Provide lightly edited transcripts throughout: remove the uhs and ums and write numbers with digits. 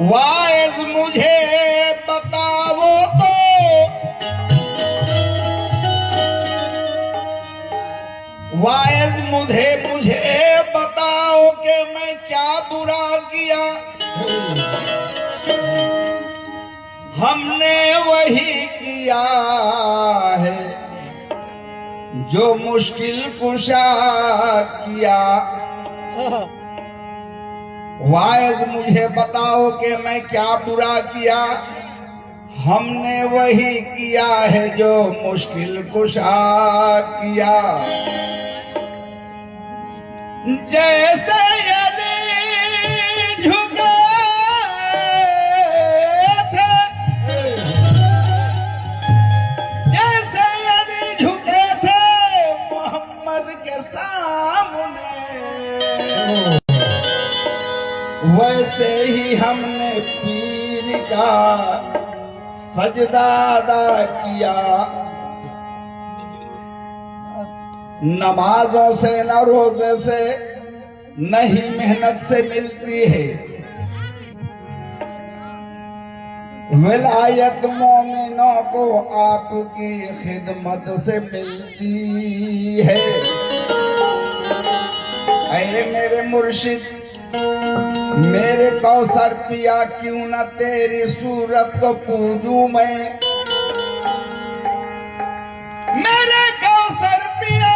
Wise मुझे बताओ तो वाइज मुझे बताओ कि मैं क्या बुरा किया। हमने वही किया है जो मुश्किल कुशा किया। वाइज मुझे बताओ कि मैं क्या बुरा किया। हमने वही किया है जो मुश्किल कुशा किया। जैसे यदि झुके थे, जैसे यदि झुके थे मोहम्मद के सामने, वैसे ही हमने पीर का सजदा अदा किया। नमाजों से न रोजे से नहीं मेहनत से मिलती है। विलायत मोमिनों को आपकी खिदमत से मिलती है। ऐ मेरे मुर्शिद मेरे कौसर पिया, क्यों न तेरी सूरत को पूजूं मैं। मेरे कौसर पिया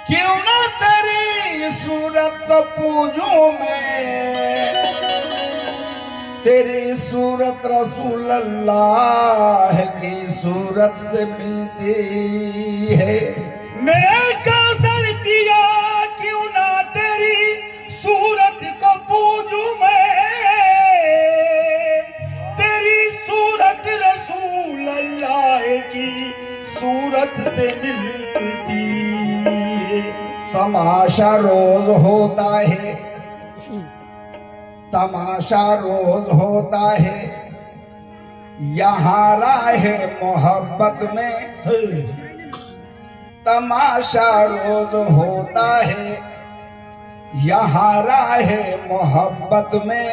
क्यों न तेरी सूरत को पूजूं मैं। तेरी सूरत रसूल अल्लाह की सूरत से मिलती है। मेरे कौसर पिया क्यों ना तेरी सूरत को पूजूं मैं। तेरी सूरत रसूल अल्लाह की सूरत से मिलती है। तमाशा रोज होता है, तमाशा रोज होता है, यहाँ राह मोहब्बत में। तमाशा रोज होता है यहाँ राह मोहब्बत में।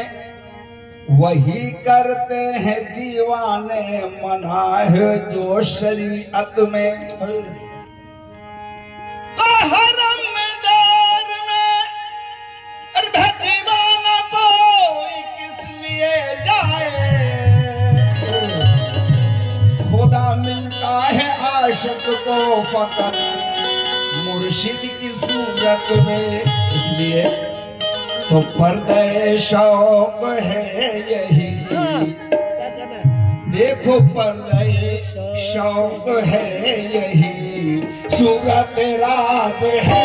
वही करते हैं दीवाने मनाह जो शरीयत में। हरम में दार में अरे दीवाना कोई किस लिए जाए। खुदा मिलता है आशिक को फकत मुर्शिद की सूरत में। इसलिए तो पर्दे शौक है यही, देखो पर्दे शौक है यही, सूरत राज है।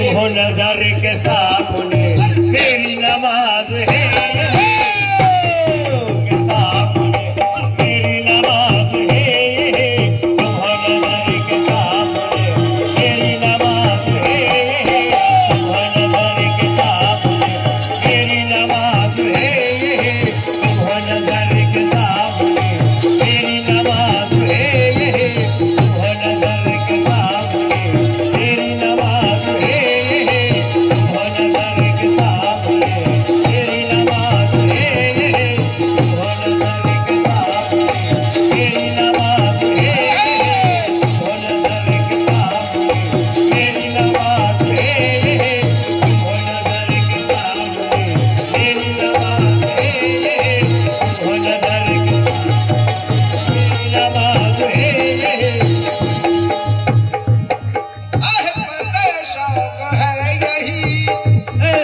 तुम हो नजर के सामने मेरी नमाज है, के सामने मेरी नमाज है, तुम हो नजर के सामने मेरी नमाज है, तुम हो नजर के सामने मेरी नमाज है, तुम हो नजर के सामने मेरी नमाज है, तुम हो नजर के सामने मेरी नमाज है, तुम हो नजर के सामने मेरी नमाज है, तुम हो नजर के सामने मेरी नमाज है, तुम हो नजर के सामने मेरी नमाज है, तुम हो नजर के सामने मेरी नमाज है, तुम हो नजर के सामने मेरी नमाज है।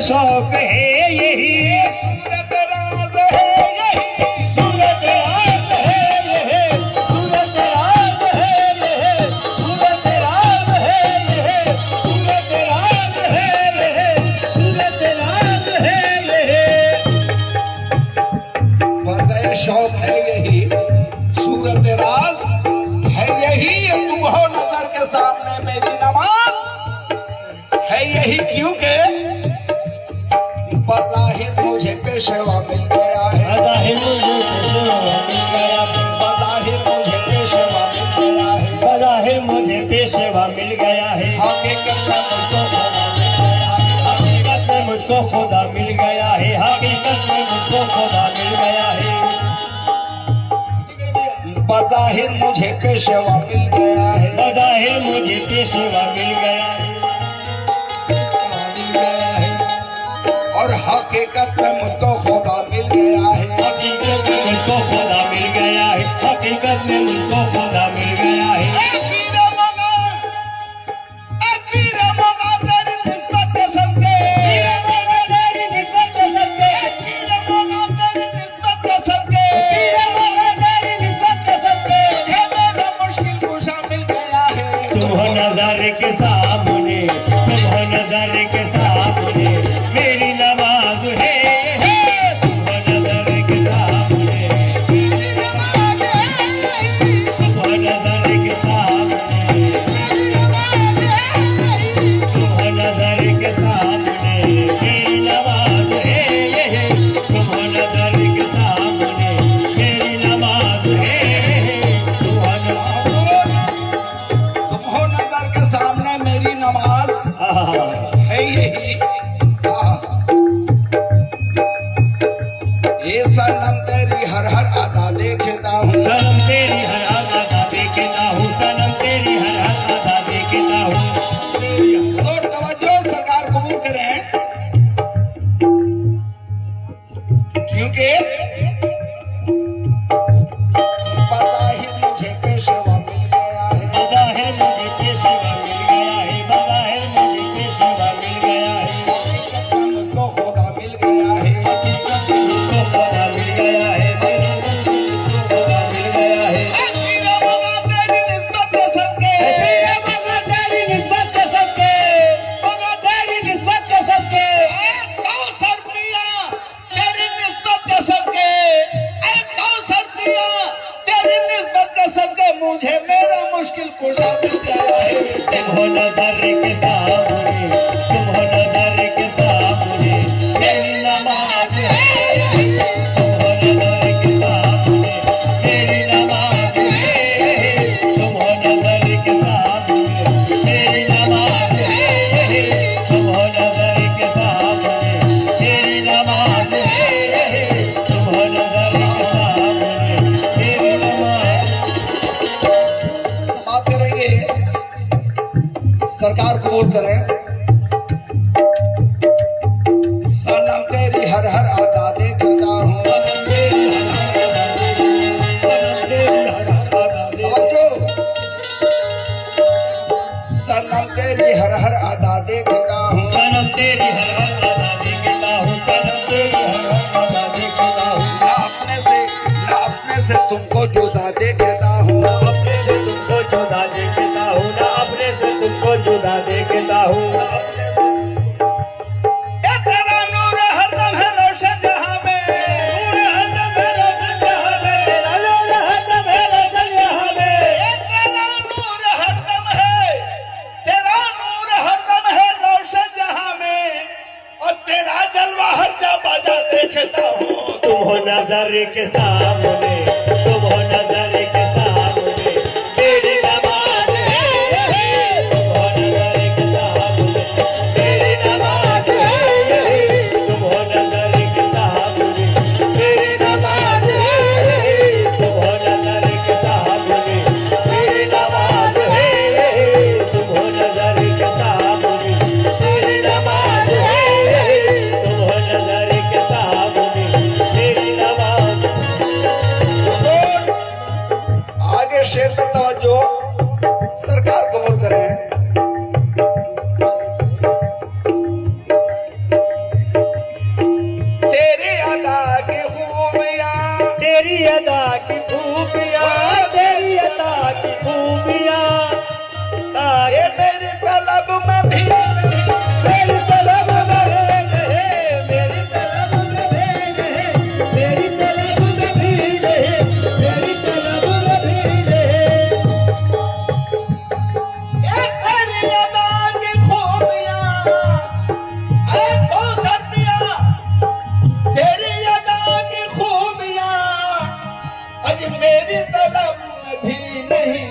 शौक है यही, शौक है यही, सूरत राज है यही, सूरत राज है यही, सूरत राज है यही, सूरत राज है यही, सूरत राज है यही, सूरत राज है यही। पर्दा शौक है यही, सूरत राज है यही, तुम हो नजर के सामने मेरी नमाज है यही, क्योंकि बज़ाहिर मुझे पेशवा मिल गया है, बज़ाहिर मुझे पेशवा मिल गया है, बज़ाहिर मुझे पेशवा मिल गया है, बज़ाहिर मुझे पेशवा मिल गया है, हकीकत में मुझको खुदा मिल गया है, हकीकत में मुझको खुदा मिल गया है, बज़ाहिर मुझे पेशवा मिल गया है, बज़ाहिर मुझे पेशवा मिल गया है, और हकीकत में मुझको खुदा मिल गया है, हकीकत में मुझको खुदा मिल गया है, हकीकत में मुझको खुदा मिल गया है। तेरी निस्बत के सदके, तेरी निस्बत के सदके, तेरी निस्बत के सदके, तेरी निस्बत के सदके, ये मेरा मुश्किल कुशा मिल गया है। तुम हो नजर के सामने, तुम हो नजर के सामने मेरी नमाज है, देखता हूँ तुम हो नजर के सामने, तुम हो नजर के सामने, मेरी नमाज है। तुम हो नजर के सामने, मेरी नमाज है। तुम हो नजर के सामने, मेरी नमाज है। तुम हो नजर के सामने, मेरी नमाज है। तुम हो नजर के सामने, मेरी नमाज है। तुम हो नजर के सामने, मेरी नमाज। आगे शेर पे तवज्जो, सरकार कबूल करे। तेरी अदा की खूबियां, तेरी अदा की खूबियां, तेरी अदा की खूबियां, ये मेरी तलब में भी नहीं, मेरी तलब में नहीं, मेरी तलब में नहीं, मेरी तलब में भी नहीं, मेरी तलब में भी नहीं। ये तेरी अदा की खूबियां, ऐ कौसतिया, तेरी अदा की खूबियां, आज मेरी तलब में भी नहीं।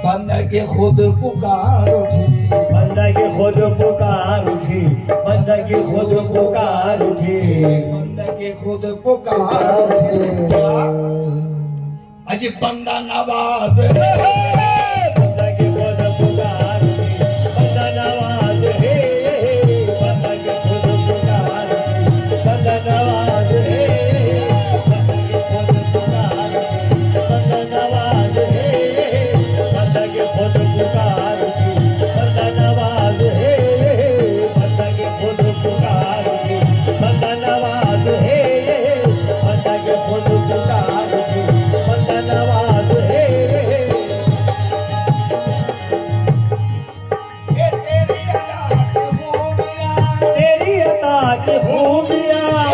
बंदगी खुद पुकार उठी, बंदा की खुद पुकार उठी, बंदा की खुद पुकार उठी, बंदगी खुद पुकार उठी। अजी बंदा नवाज है, बंदा की खुद पुकार उठी, बंदा नवाज है। बंदा की खुद पुकार उठी, बंदा नवाज है। बंदा की खुद पुकार उठी, बंदा नवाज है। बंदा की खुद पुकार उठी, बंदा नवाज है। बंदा की खुद पुकार उठी, बंदा नवाज है। बंदा की खुद पुकार उठी, बंदा नवाज है। ये तेरी अदा की खूबियां, तेरी अता की खूबियां,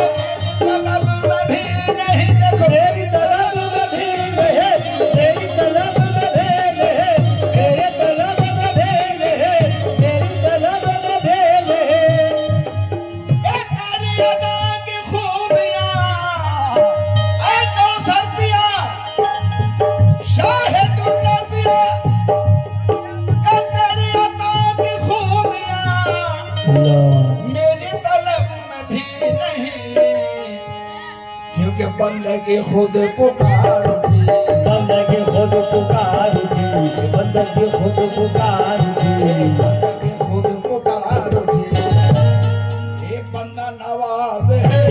तलब में भी नहीं। देखो तेरी तलब में भी है, तेरी तलब में भेद है, तेरे तलब में भेद है, तेरी तलब में भेद है। ये तेरी अदा की खूबियां, ऐ कौसतिया, शाहिदुल्नबिया, ये तेरी अदा की खूबियां, मेरी तलब में भी नहीं। क्योंकि बंदगी खुद पुकार उठी, बंदा की खुद पुकार उठी, बंदा की खुद पुकार उठी, बंदगी खुद पुकार उठी। ये बंदा नवाज है,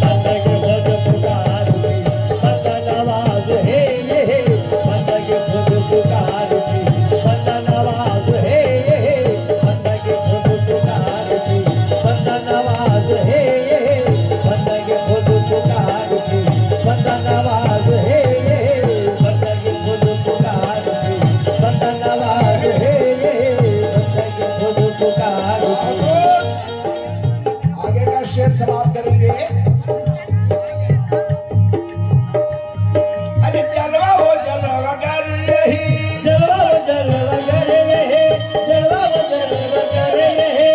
बंदा की खुद पुकार उठी, बंदा नवाज है। बंदा की खुद पुकार उठी, बंदा नवाज है। बंदा की खुद पुकार उठी, बंदा नवाज है। बंदा की खुद पुकार उठी, बंदा नवाज है। बंदा की खुद पुकार उठी, बंदा नवाज है। बंदा की खुद पुकार उठी। आगे का शेर समाप्त करेंगे। अरे जलवा वो जलवा कर यही, जलवा जलवा करे रहे, जलवा जलवा करे रहे।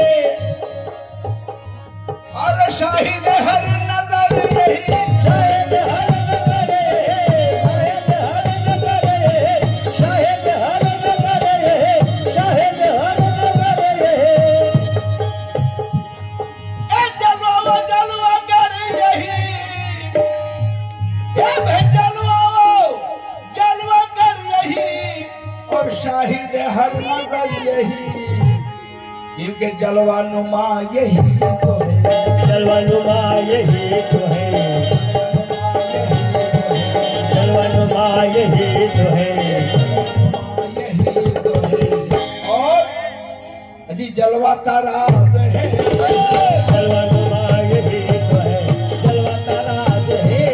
और शाहिद हर नजर यही, शायद हर नजर रहे, शायद हर नजर रहे, शायद हर नजर रहे, शायद हर नजर रहे। ए जलवा वो जलवा कर यही, ए भाई जलवा वो जलवा कर यही, और शाहिद हर नजर यही। क्योंकि जलवा नुमा यही तो है, जलवा नुमा यही तो है, जलवा नुमा यही तो है। यही तो है। और अजी जलवा ताराज है, जलवा नुमा यही तो है, जलवा ताराज है।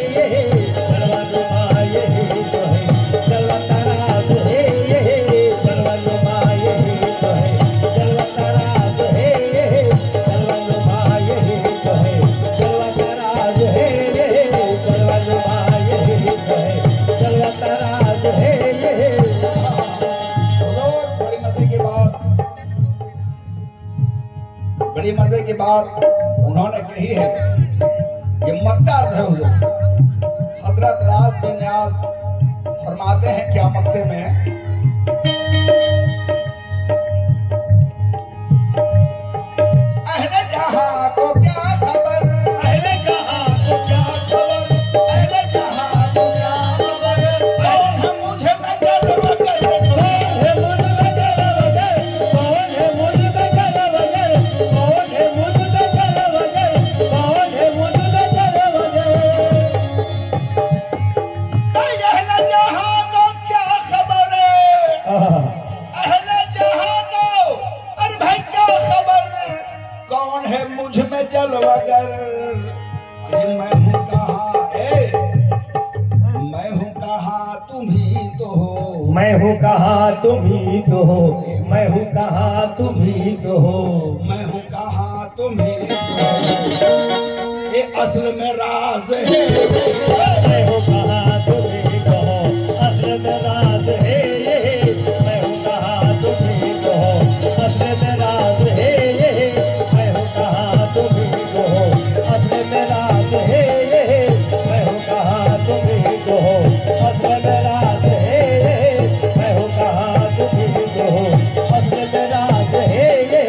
जलवा नुमा यही तो है, जलवा ताराज है। जलवा नुमा यही तो है, जलवा ताराज है। जलवा नुमा यही तो है, जलवा ताराज है। जलवा नुमा यही तो है, जलवा ताराज है। बड़ी मजे की बात। बड़ी मजे की बात उन्होंने कही है। ये मक्ता है हुजूर। हजरत राज बिन नियाज फरमाते हैं क्या मक्ते में, अहले जहां को क्या खबर, अहले जहां को क्या खबर, अहले जहां को क्या खबर, कौन है मुझे में जलवा कर, कौन है मुझ में जलवगर, कौन है मुझ में जलवगर, कौन है मुझ में जलवगर, कौन है मुझ में जलवगर। अहले जहां को क्या खबर है, अहले जहां को, अरे भाई क्या खबर, कौन है मुझ में जलवागर। अरे मैं हूँ कहाँ मैं हूँ कहाँ तुम ही तो हो, मैं हूँ कहाँ तुम ही तो हो, मैं हूँ कहाँ तुम ही तो हो, मैं हूँ कहाँ तुम ही तो हो, ये असल में राज है। मैं हूँ कहाँ तुम ही तो हो, असल में राज है ये, मैं हूँ कहाँ तुम ही तो हो, असल में राज है ये, मैं हूँ कहाँ तुम ही तो हो, असल में राज है ये, मैं हूँ कहाँ तुम ही तो हो, असल में राज है ये, मैं हूँ कहाँ तुम ही तो हो, असल में राज है ये,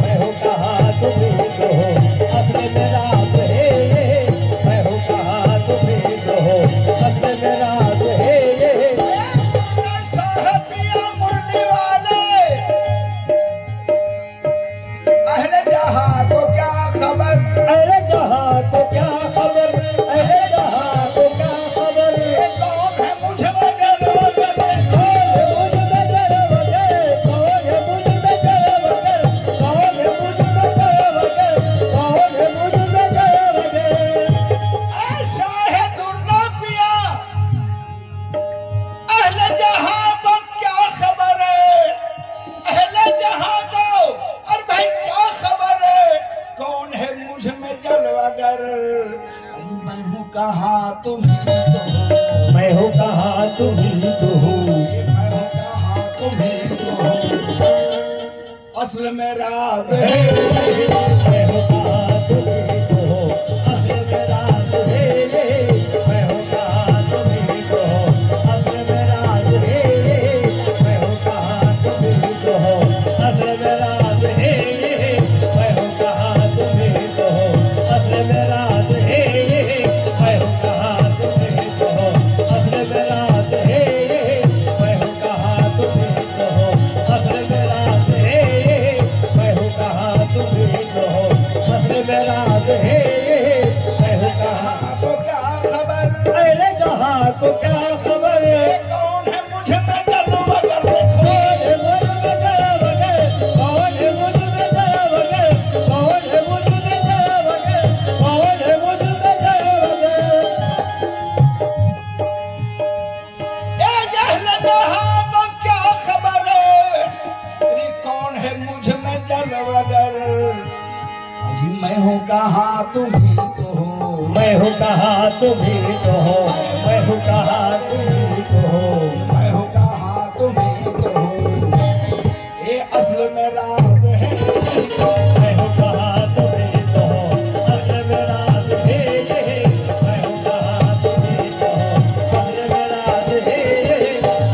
मैं हूँ कहाँ तुम ही तो हो, असल में राज है ये, मैं हूँ कहाँ तुम ही तो हो, असल में राज है ये। साहबिया मुरली वाले, अहले जहां को क्या खबर, अरे जहाँ को क्या खबर, अरे जहाँ को क्या खबर, कौन है मुझ में जलवागर, कौन है मुझ में जलवगर, कौन है मुझ में जलवगर, कौन है मुझ में जलवगर, कौन है मुझ में जलवगर। ऐसा है दुर्ना पिया, अहले जहां को क्या खबर है, अहले जहां को, अरे भाई क्या खबर है, कौन है मुझ में जलवागर। अरे मैं हूँ कहाँ तुम ही तो हो, मैं हूँ कहाँ तुम ही तो हो, मैं हूँ कहाँ तुम ही तो हो, असल में राज है। मैं हूँ कहाँ तुम ही तो हो, असल में राज है ये, मैं हूँ कहाँ तुम ही तो हो, असल में राज है ये, मैं हूँ कहाँ तुम ही तो हो, असल में राज है ये, मैं हूँ कहाँ तुम ही तो हो, असल में राज है ये, मैं हूँ कहाँ तुम ही तो हो, असल में राज है ये, मैं हूँ कहाँ तुम ही तो हो, असल में राज है ये, मैं हूँ कहाँ तुम ही तो हो, असल में राज है ये, मैं हूँ कहाँ। तो क्या खबर, अरे जहाँ को क्या खबर, कौन है मुझ में जलवागर, कौन है मुझ में जलवगर, कौन है मुझ में जलवगर, कौन है मुझ में जलवगर, कौन है मुझ में जलवगर। ए अहले जहां को क्या खबर है, अरे कौन है मुझ में जलवागर। अभी मैं हूँ कहाँ तुम ही तो हो, मैं हूँ कहाँ तुम ही तो हो, मैं हूँ कहाँ तुम ही तो हो, मैं हूँ कहाँ तुम ही तो हो, ये असल में राज है। मैं हूँ कहाँ तुम ही तो हो, असल में राज है ये, मैं हूँ कहाँ तुम ही तो हो, असल में राज है ये,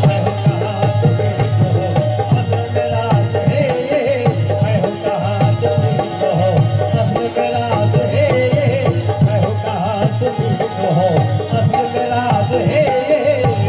मैं हूँ कहाँ तुम ही तो हो, असल में राज है ये, मैं हूँ कहाँ तुम ही तो हो, असल में राज है ये, मैं हूँ कहाँ तुम ही तो हो, असल में राज है ये।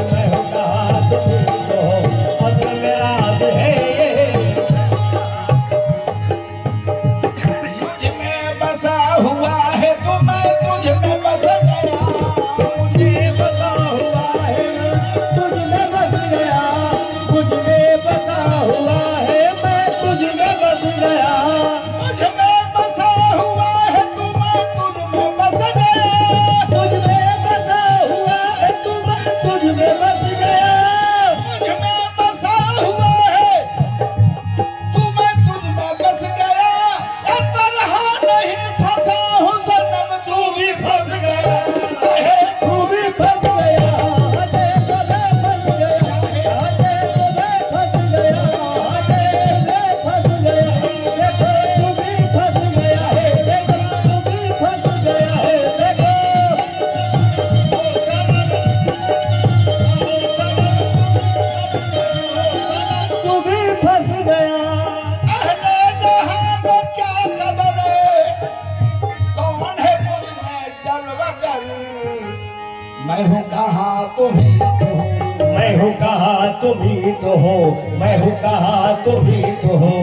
तो हो, मैं हूँ कहा तुम ही तो हो।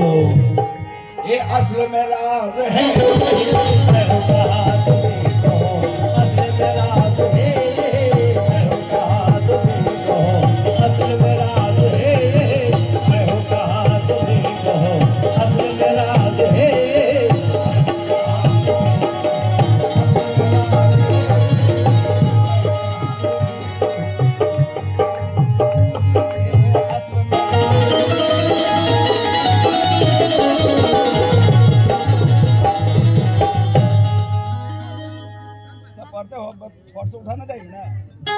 ये असल में राज है, मैं हूँ कहा तुम ही तो हो, असल में राज है। मैं हूँ कहा तुम ही तो हो, असल में राज है। मैं हूँ कहा तुम ही तो हो, असल में राज है। सब पढ़ते हो, छोट से उठाना चाहिए ना।